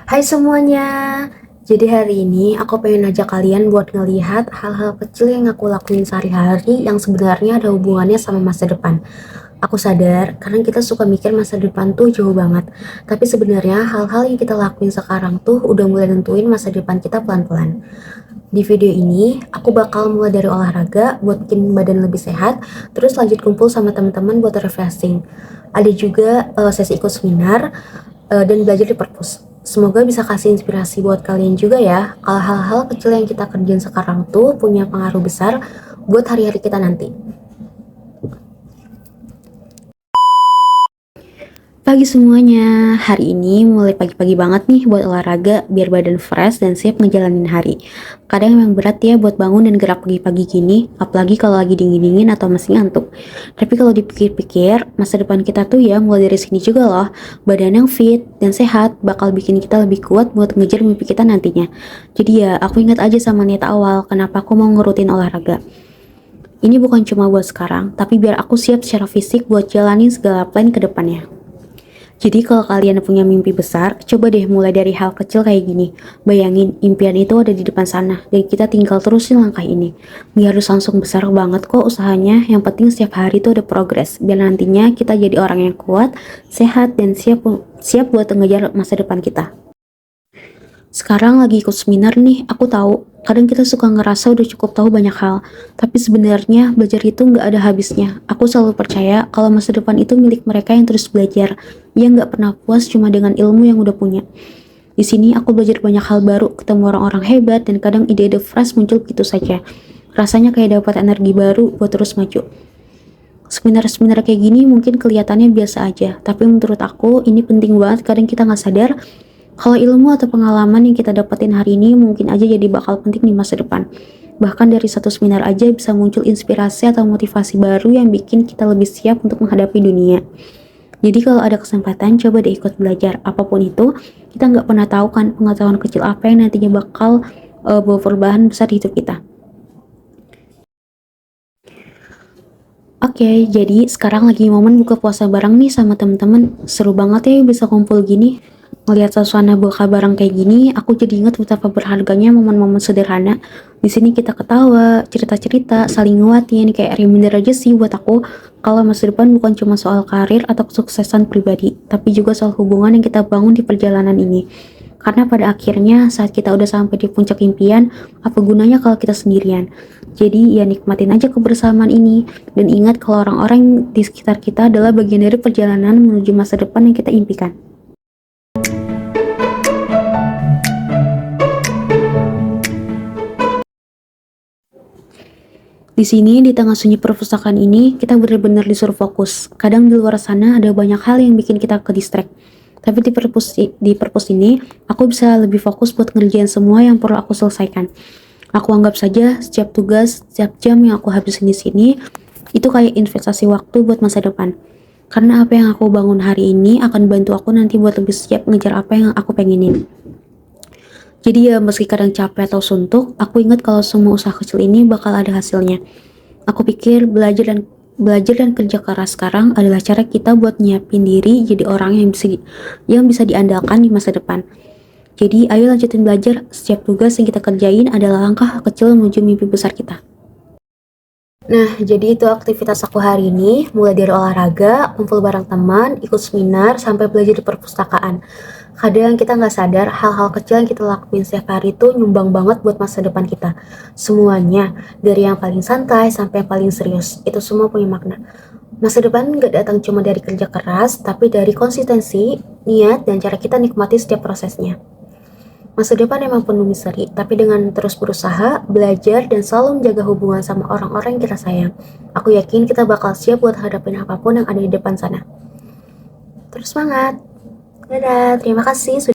Hai semuanya, jadi hari ini aku pengen ajak kalian buat ngelihat hal-hal kecil yang aku lakuin sehari-hari yang sebenarnya ada hubungannya sama masa depan. Aku sadar, kadang kita suka mikir masa depan tuh jauh banget, tapi sebenarnya hal-hal yang kita lakuin sekarang tuh udah mulai nentuin masa depan kita pelan-pelan. Di video ini, aku bakal mulai dari olahraga buat bikin badan lebih sehat, terus lanjut kumpul sama teman-teman buat refreshing. Ada juga sesi ikut seminar dan belajar di perpus. Semoga bisa kasih inspirasi buat kalian juga ya, kalau hal-hal kecil yang kita kerjain sekarang tuh punya pengaruh besar buat hari-hari kita nanti. Pagi semuanya, hari ini mulai pagi-pagi banget nih buat olahraga biar badan fresh dan siap ngejalanin hari. Kadang emang berat ya buat bangun dan gerak pagi-pagi gini, apalagi kalau lagi dingin-dingin atau masih ngantuk. Tapi kalau dipikir-pikir, masa depan kita tuh ya mulai dari sini juga loh. Badan yang fit dan sehat bakal bikin kita lebih kuat buat ngejar mimpi kita nantinya. Jadi ya, aku ingat aja sama niat awal kenapa aku mau ngerutin olahraga. Ini bukan cuma buat sekarang, tapi biar aku siap secara fisik buat jalanin segala plan ke depannya. Jadi kalau kalian punya mimpi besar, coba deh mulai dari hal kecil kayak gini. Bayangin, impian itu ada di depan sana, dan kita tinggal terusin langkah ini. Nggak harus langsung besar banget kok usahanya, yang penting setiap hari itu ada progres, biar nantinya kita jadi orang yang kuat, sehat, dan siap buat mengejar masa depan kita. Sekarang lagi ikut seminar nih, aku tahu. Kadang kita suka ngerasa udah cukup tahu banyak hal, tapi sebenarnya belajar itu nggak ada habisnya. Aku selalu percaya kalau masa depan itu milik mereka yang terus belajar, yang nggak pernah puas cuma dengan ilmu yang udah punya. Di sini aku belajar banyak hal baru, ketemu orang-orang hebat, dan kadang ide-ide fresh muncul begitu saja. Rasanya kayak dapat energi baru buat terus maju. Seminar-seminar kayak gini mungkin kelihatannya biasa aja, tapi menurut aku ini penting banget. Kadang kita nggak sadar kalau ilmu atau pengalaman yang kita dapetin hari ini mungkin aja jadi bakal penting di masa depan. Bahkan dari satu seminar aja bisa muncul inspirasi atau motivasi baru yang bikin kita lebih siap untuk menghadapi dunia. Jadi kalau ada kesempatan, coba deh ikut belajar. Apapun itu, kita nggak pernah tahu kan pengetahuan kecil apa yang nantinya bakal bawa perubahan besar di hidup kita. Oke, jadi sekarang lagi momen buka puasa bareng nih sama temen-temen. Seru banget ya bisa kumpul gini. Ngelihat suasana buka bareng kayak gini, aku jadi ingat betapa berharganya momen-momen sederhana. Di sini kita ketawa, cerita-cerita, saling nguatin, kayak reminder aja sih buat aku kalau masa depan bukan cuma soal karir atau kesuksesan pribadi, tapi juga soal hubungan yang kita bangun di perjalanan ini. Karena pada akhirnya saat kita udah sampai di puncak impian, apa gunanya kalau kita sendirian? Jadi ya nikmatin aja kebersamaan ini, dan ingat kalau orang-orang di sekitar kita adalah bagian dari perjalanan menuju masa depan yang kita impikan. Di sini, di tengah sunyi perpustakaan ini, kita benar-benar disuruh fokus. Kadang di luar sana ada banyak hal yang bikin kita ke distract. Tapi di perpus ini, aku bisa lebih fokus buat ngerjain semua yang perlu aku selesaikan. Aku anggap saja setiap tugas, setiap jam yang aku habisin di sini, itu kayak investasi waktu buat masa depan. Karena apa yang aku bangun hari ini akan bantu aku nanti buat lebih siap ngejar apa yang aku pengenin. Jadi ya meski kadang capek atau suntuk, aku ingat kalau semua usaha kecil ini bakal ada hasilnya. Aku pikir belajar dan kerja keras sekarang adalah cara kita buat nyiapin diri jadi orang yang bisa diandalkan di masa depan. Jadi ayo lanjutin belajar, setiap tugas yang kita kerjain adalah langkah kecil menuju mimpi besar kita. Nah, jadi itu aktivitas aku hari ini, mulai dari olahraga, kumpul bareng teman, ikut seminar, sampai belajar di perpustakaan. Kadang kita nggak sadar hal-hal kecil yang kita lakuin setiap hari itu nyumbang banget buat masa depan kita. Semuanya, dari yang paling santai sampai yang paling serius, itu semua punya makna. Masa depan nggak datang cuma dari kerja keras, tapi dari konsistensi, niat, dan cara kita nikmati setiap prosesnya. Masa depan emang penuh misteri, tapi dengan terus berusaha, belajar, dan selalu menjaga hubungan sama orang-orang yang kita sayang, aku yakin kita bakal siap buat hadapin apapun yang ada di depan sana. Terus semangat! Dadah, terima kasih sudah